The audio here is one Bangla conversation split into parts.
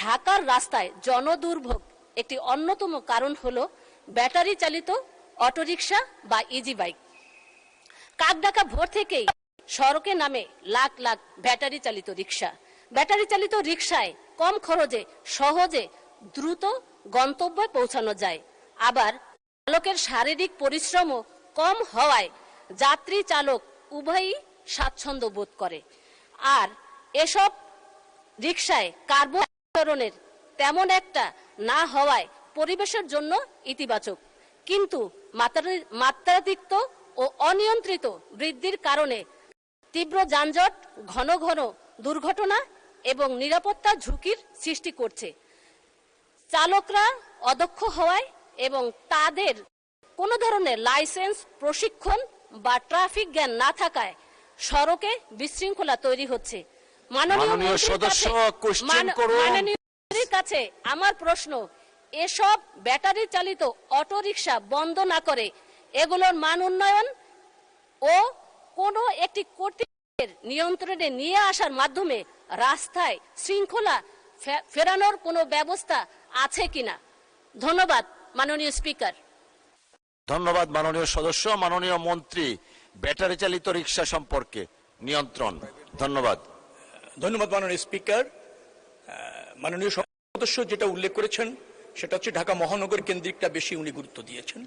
ঢাকার রাস্তায় জনদুর্ভোগ একটি অন্যতম কারণ হলো ব্যাটারি চালিত অটোরিকশা বা ইজি বাইক। কাকডাকা ভোর থেকেই সড়কে নামে লাখ লাখ ব্যাটারি চালিত রিক্সা। ব্যাটারি চালিত রিক্সায় কম খরচে সহজে দ্রুত গন্তব্যে পৌঁছানো যায়। আবার চালকের শারীরিক পরিশ্রমও কম হওয়ায় যাত্রী চালক উভয়ই স্বাচ্ছন্দ্য বোধ করে। আর এসব রিক্সায় কার্বন নিঃসরণের তেমন একটা না হওয়ায় পরিবেশের জন্য ইতিবাচক। কিন্তু মাত্রাতিরিক্ত ও অনিয়ন্ত্রিত বৃদ্ধির কারণে তীব্র যানজট, ঘন ঘন দুর্ঘটনা এবং নিরাপত্তা ঝুঁকির সৃষ্টি করছে। চালকরা অদক্ষ হওয়ায় এবং তাদের কোনো ধরনের লাইসেন্স, প্রশিক্ষণ বা ট্রাফিক জ্ঞান না থাকায় সড়কে বিশৃঙ্খলা তৈরি হচ্ছে। মাননীয় মন্ত্রীর কাছে আমার প্রশ্ন, এসব ব্যাটারি চালিত অটোরিকশা বন্ধ না করে এগুলোর মান উন্নয়ন ও কোনো একটি কর্তৃপক্ষের নিয়ন্ত্রণে নিয়ে আসার মাধ্যমে রাস্তায় শৃঙ্খলা ফেরানোর কোনো ব্যবস্থা আছে কিনা? ধন্যবাদ মাননীয় স্পিকার। ধন্যবাদ মাননীয় সদস্য। মাননীয় মন্ত্রী, ব্যাটারি চালিত রিক্সা সম্পর্কে নিয়ন্ত্রণ। ধন্যবাদ। ধন্যবাদ মাননীয় স্পিকার। মাননীয় সদস্য যেটা উল্লেখ করেছেন সেটা হচ্ছে ঢাকা মহানগর কেন্দ্রিকটা বেশি উনি গুরুত্ব দিয়েছেন।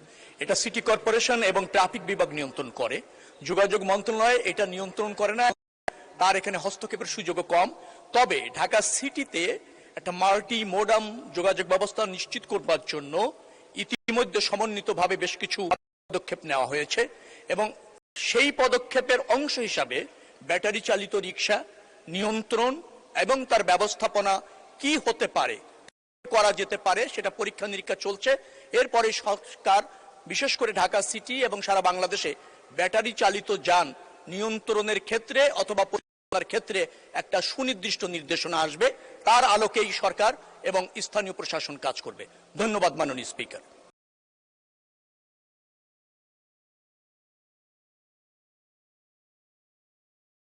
এটা সিটি কর্পোরেশন এবং ট্রাফিক বিভাগ নিয়ন্ত্রণ করে, যোগাযোগ মন্ত্রণালয় এটা নিয়ন্ত্রণ করে না, তার এখানে হস্তক্ষেপের সুযোগও কম। তবে ঢাকা সিটিতে একটা মাল্টি মোডাম যোগাযোগ ব্যবস্থা নিশ্চিত করবার জন্য ইতিমধ্যে সমন্বিতভাবে বেশ কিছু পদক্ষেপ নেওয়া হয়েছে এবং সেই পদক্ষেপের অংশ হিসাবে ব্যাটারি চালিত রিক্সা নিয়ন্ত্রণ এবং তার ব্যবস্থাপনা কি হতে পারে, করা যেতে পারে, সেটা পরীক্ষা নিরীক্ষা চলছে। এরপরে সরকার বিশেষ করে ঢাকা সিটি এবং সারা বাংলাদেশে ব্যাটারি চালিত যান নিয়ন্ত্রণের ক্ষেত্রে অথবা পরিচালনার ক্ষেত্রে একটা সুনির্দিষ্ট নির্দেশনা আসবে। তার আলোকেই সরকার এবং স্থানীয় প্রশাসন কাজ করবে। ধন্যবাদ মাননীয় স্পিকার।